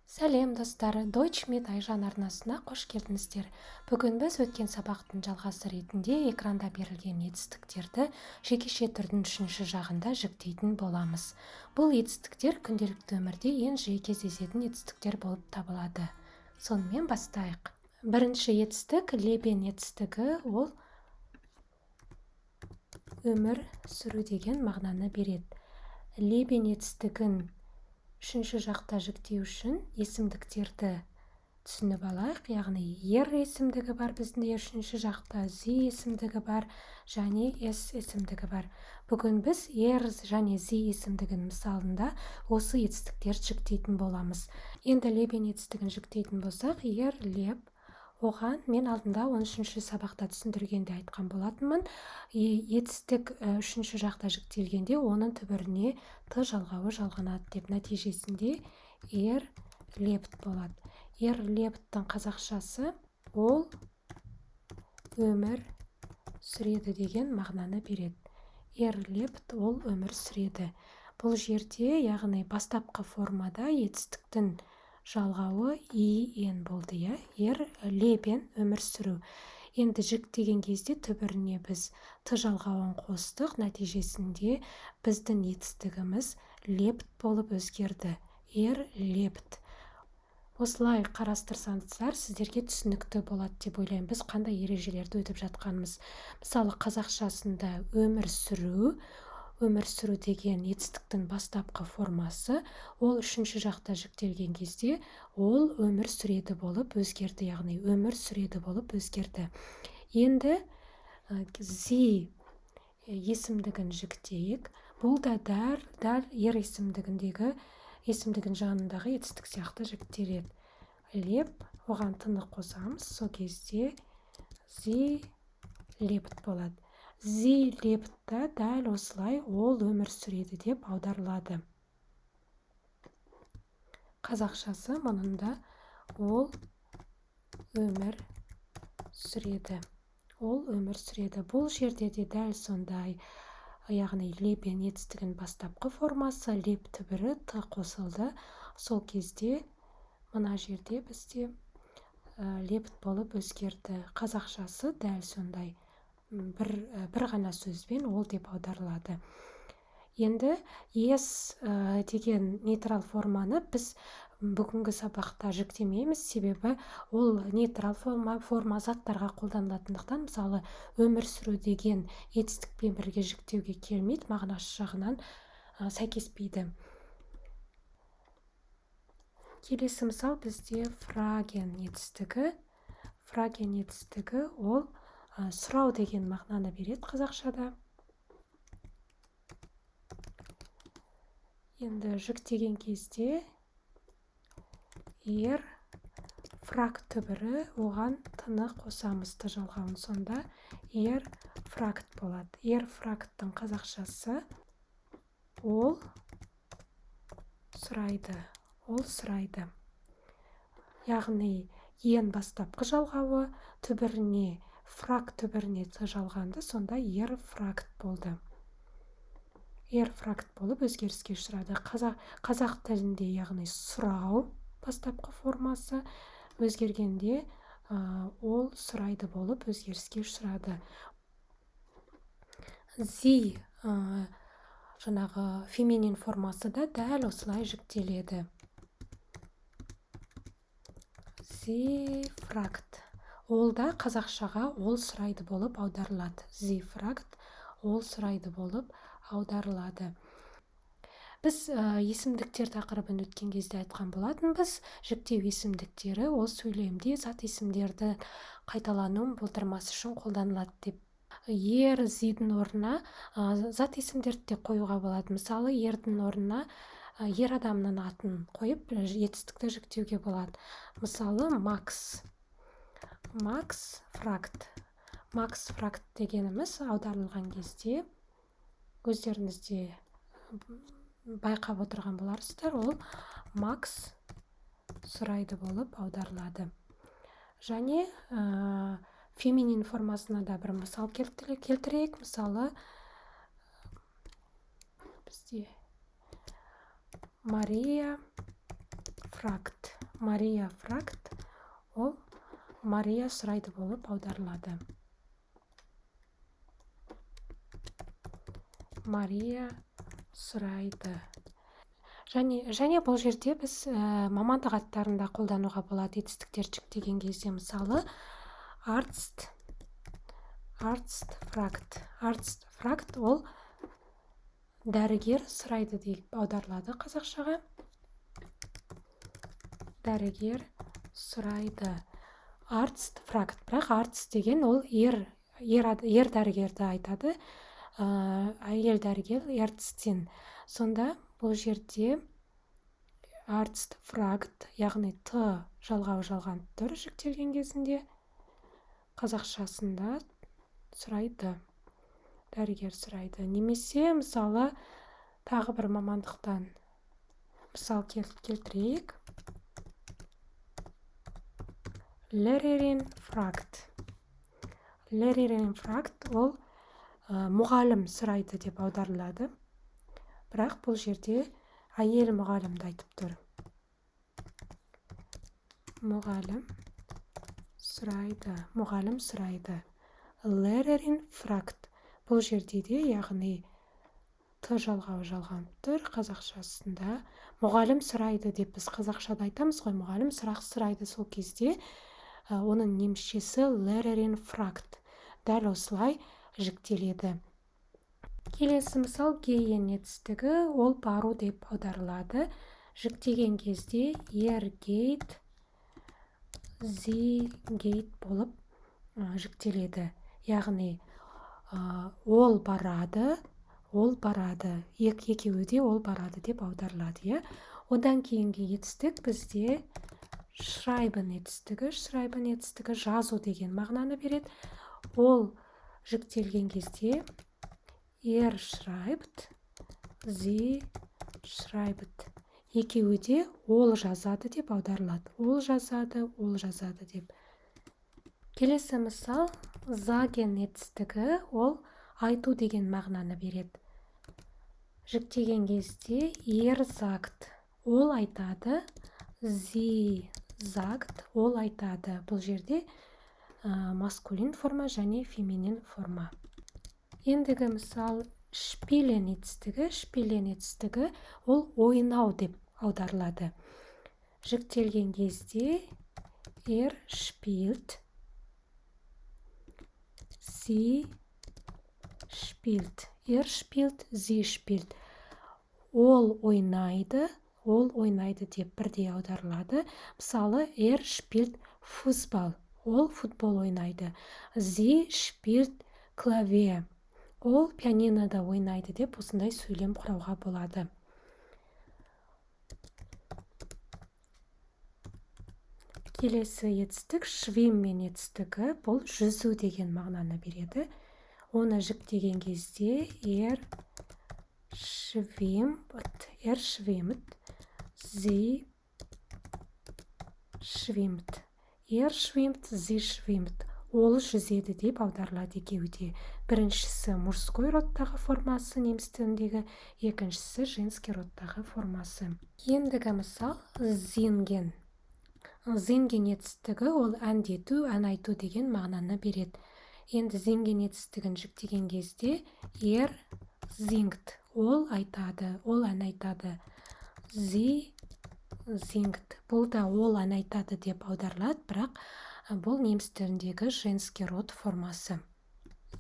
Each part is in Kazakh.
Сәлем достар, Deutsch mit Айжан арнасына қош келдіңіздер. Бүгін біз өткен сабақтың жалғасы ретінде экранда берілген етістіктерді жекеше түрдің үшінші жағында жіктейтін боламыз. Бұл етістіктер күнделікті өмірде ең жиі кездесетін етістіктер болып табылады. Сонымен бастайық. Бірінші етістік лебен етістігі, ол өмір сүру деген мағынаны береді. Лебен етістігін үшінші жақта жіктеу үшін есімдіктерді түсініп алайық. Яғни ер есімдігі бар бізде үшінші жақта, зи есімдігі бар және с есімдігі бар. Бүгін біз ер және зи есімдігін мысалында осы етістіктерді жіктейтін боламыз. Енді лебен етістігін жіктейтін болсақ, ер, леп, оған мен алдында 13-ші сабақта түсіндіргенде айтқан болатынмын. Етістік үшінші жақта жіктелгенде оның түбіріне т жалғауы жалғанады деп, нәтижесінде ер лепт болады. Ер лепттің қазақшасы ол өмір сүреді деген мағынаны береді. Ер лепт ол өмір сүреді. Бұл жерде, яғни бастапқы формада етістіктің жалғауы ен болды. Ер лебен өмір сүру. Енді жіктеген кезде түбіріне біз т жалғауын қостық, нәтижесінде біздің етістігіміз лепт болып өзгерді. Ер лепт. Осылай қарастырсаңыздар, сіздерге түсінікті болады деп ойлаймын. Біз қандай ережелерді өтіп жатқанымыз. Мысалы, қазақшасында өмір сүру деген етістіктің бастапқы формасы, ол үшінші жақта жіктелген кезде ол өмір сүреді болып өзгерді, яғни өмір сүреді болып өзгерді. Енді зи есімдігін жіктейік. Бұл да дәл ер есімдігін жанындағы етістік сияқты жіктеледі. Леп, оған тыны қосамыз, сол кезде зи лепт болады. Зи лептта дәл осылай ол өмір сүреді деп аударылады. Қазақшасы мұнында ол өмір сүреді. Ол өмір сүреді. Бұл жерде де дәл сондай, яғни лебен етістігін бастапқы формасы, леп түбірі т қосылды. Сол кезде мына жерде бізде лепт болып өзгерді. Қазақшасы дәл сондай. Бір ғана сөзбен ол деп аударылады. Енді ес деген нейтрал форманы біз бүгінгі сабақта жіктемейміз, себебі ол нейтрал форма заттарға қолданылатындықтан, мысалы, өмір сүру деген етістікпен бірге жіктеуге келмейді, мағынасы жағынан сәйкеспейді. Келесі мысал бізде фраген етістігі. Фраген етістігі ол сұрау деген мағынаны береді қазақшада. Енді жіктеген кезде ер фрак түбірі, оған тыны қосамыз, т жалғауын, сонда ер фракт болады. Ер фракттың қазақшасы ол сұрайды. Ол сұрайды. Яғни ен бастапқы жалғауы, түбіріне фрак түбіріне т жалғанды, сонда ер фракт болды. Ер фракт болып өзгеріске ұшырады. Қазақ тілінде, яғни сұрау бастапқы формасы өзгергенде ол сұрайды болып өзгеріске ұшырады. Зи жаңағы феминин формасы да дәл осылай жіктеледі. Зи фракт. Ол да қазақшаға ол сұрайды болып аударылады. Зи фракт ол сұрайды болып аударылады. Біз есімдіктер тақырыбын өткен кезде айтқан болатынбыз. Жіктеу есімдіктері ол сөйлемде зат есімдерді қайталануын болдырмас үшін қолданылады деп. Ер, зидің орнына зат есімдерді де қоюға болады. Мысалы, ердің орнына ер адамның атын қойып етістікті жіктеуге болады. Мысалы, Макс фракт. Макс фракт дегеніміз аударылған кезде өздеріңізде байқап отырған боларсыздар, ол Макс сұрайды болып аударылады. Және феминин формасына да бір мысал келтірейік. Мысалы, бізде Мария фракт. Мария фрагт, ол Мария сұрайды болып аударылады. Мария сұрайды. Және бұл жерде біз мамандық аттарында қолдануға болады етістіктер жүктеген кезде. Мысалы, Arzt фрагт ол дәрігер сұрайды деп аударылады қазақшаға. Дәрігер сұрайды. Arzt фрагт, бірақ Arzt деген ол ер дәрігерді айтады. Әйел дәрігер Ärztin. Сонда бұл жерде Arzt фрагт, яғни т жалған түр жүктелген кезінде қазақшасында сұрайды. Дәрігер сұрайды. Немесе мысалы тағы бір мамандықтан мысал келтірейік. Lehrerin фрагт ол мұғалім сұрайды деп аударылады. Бірақ бұл жерде әйел мұғалімді айтып тұр. Мұғалім сұрайды. Lehrerin фрагт. Бұл жерде де, яғни т жалған тұр қазақшасында. Мұғалім сұрайды деп біз қазақшада айтамыз ғой. Мұғалім сұрақ сұрайды. Сол кезде оның немісшесі Lehrerin фрагт. Дәл осылай жүктеледі. Келесі мысал gehen етістігі, ол бару деп аударылады. Жүктеген кезде geht, sie geht болып жүктеледі. Яғни ол барады, екеуі де ол барады деп аударылады. Одан кейінгі етістік бізде schreiben етістігі жазу деген мағынаны береді. Ол жүктелген кезде schreibt, sie schreibt. Екеуі де ол жазады деп аударылады. Ол жазады деп. Келесі мысал sagen етістігі, ол айту деген мағынаны береді. Жүктеген кезде sagt, ол айтады, sie sagt, ол айтады. Бұл жерде маскулин форма және феминин форма. Ендігі мысал spielen етістігі, ол ойнау деп аударылады. Жүктелген кезде spielt, sie spielt. Sie spielt. Ол ойнайды деп бірдей аударылады. Мысалы, spielt Fußball. Ол футбол ойнайды. Sie spielt Klavier. Ол пианинода ойнайды деп осындай сөйлем құрауға болады. Келесі етістік schwimmen етістігі, бұл жүзу деген мағынаны береді. Оны жүктеген кезде schwimmt, sie schwimmt. Schwimmt, sie schwimmt. Ол жүзеді деп аударылады екеуі. Біріншісі мужской родтағы формасы неміс тіліндегі, екіншісі женский родтағы формасы. Ендігі мысал singen. Singen етістігі, ол әндету, ән айту деген мағынаны береді. Енді singen етістігін жүктеген кезде singt. Ол айтады, ол ән айтады. Sie singt. Бұл да ол ән айтады деп аударылады, бірақ бұл неміс тіліндегі женский род формасы.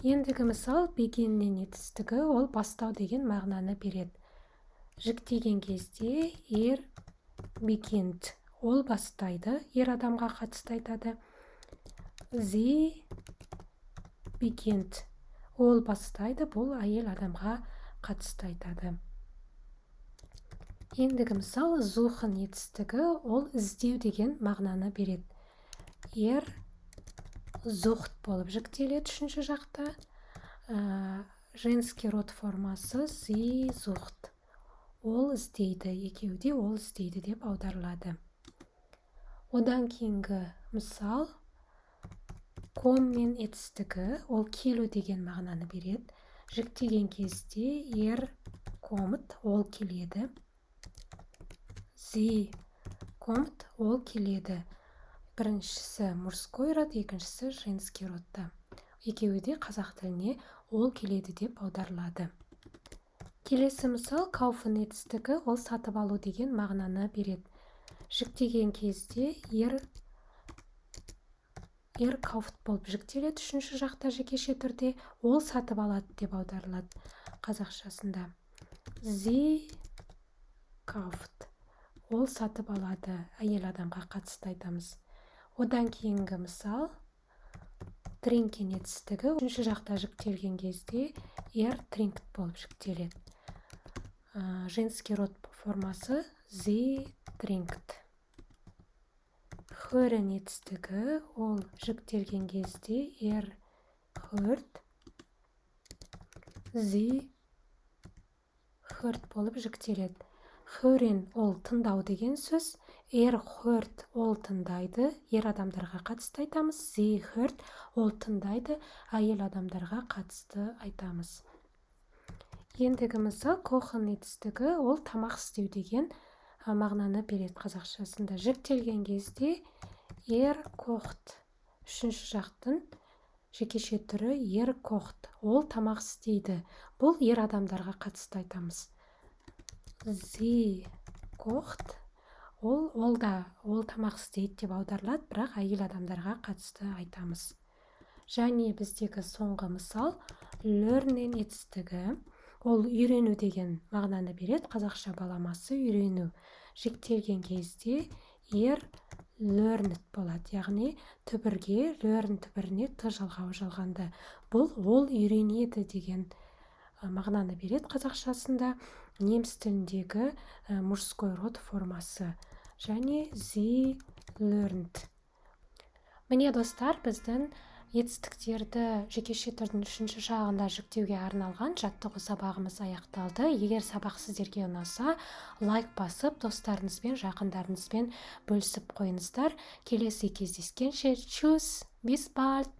Ендігі мысал beginnen етістігі, ол бастау деген мағынаны береді. Жүктеген кезде beginnt. Ол бастайды, ер адамға қатысты айтады. Sie beginnt. Ол бастайды, бұл әйел адамға қатысты айтады. Ендігі мысал suchen етістігі, ол іздеу деген мағынаны береді. Sucht болып жүктеледі үшінші жақта. Женский род формасы sie sucht. Ол іздейді, екеуі де ол іздейді деп аударылады. Одан кейінгі мысал kommen етістігі, ол келу деген мағынаны береді. Жүктеген кезде kommt, ол келеді. Sie комт ол келеді. Біріншісі мужской род, екіншісі женский родта. Екеуі де қазақ тіліне ол келеді деп аударылады. Келесі мысал, kaufen етістігі ол сатып алу деген мағынаны береді. Жіктеген кезде kauft болып жіктеледі, үшінші жақта жекеше түрде ол сатып алады деп аударылады қазақшасында. Sie kauft ол сатып алады, әйел адамға қатысты айтамыз. Одан кейінгі мысал, trinken етістігі үшінші жақта жіктелген кезде trinkt болып жіктеледі. Женский род формасы sie trinkt. Hören етістігі ол жіктелген кезде hört, sie hört болып жіктеледі. Hören ол тыңдау деген сөз, hört ол тыңдайды, адамдарға қатысты айтамыз. Sie hört ол тыңдайды, әйел адамдарға қатысты айтамыз. Ендігі мысал, kochen етістігі ол тамақ істеу деген мағынаны береді қазақшасында. Жіктелген кезде kocht, үшінші жақтың жекеше түрі kocht, ол тамақ істейді. Бұл адамдарға қатысты айтамыз. Sie kocht ол тамақ істейді деп аударылады, бірақ әйел адамдарға қатысты айтамыз. Және біздегі соңғы мысал, learnen етістігі ол үйрену деген мағынаны береді. Қазақша баламасы үйрену. Жіктелген кезде learned болады, яғни түбірге learn түбіріне т жалғауы жалғанды. Бұл ол үйренеді деген мағынаны береді қазақшасында. Неміс тіліндегі мужской род формасы. Және sie learned. Міне достар, біздің етістіктерді жекеше түрдің үшінші жағында жіктеуге арналған жаттығу сабағымыз аяқталды. Егер сабақ сіздерге ұнаса, лайк басып, достарыңызбен, жақындарыңызбен бөлісіп қойыңыздар. Келесі кездескенше, tschüss, bis bald.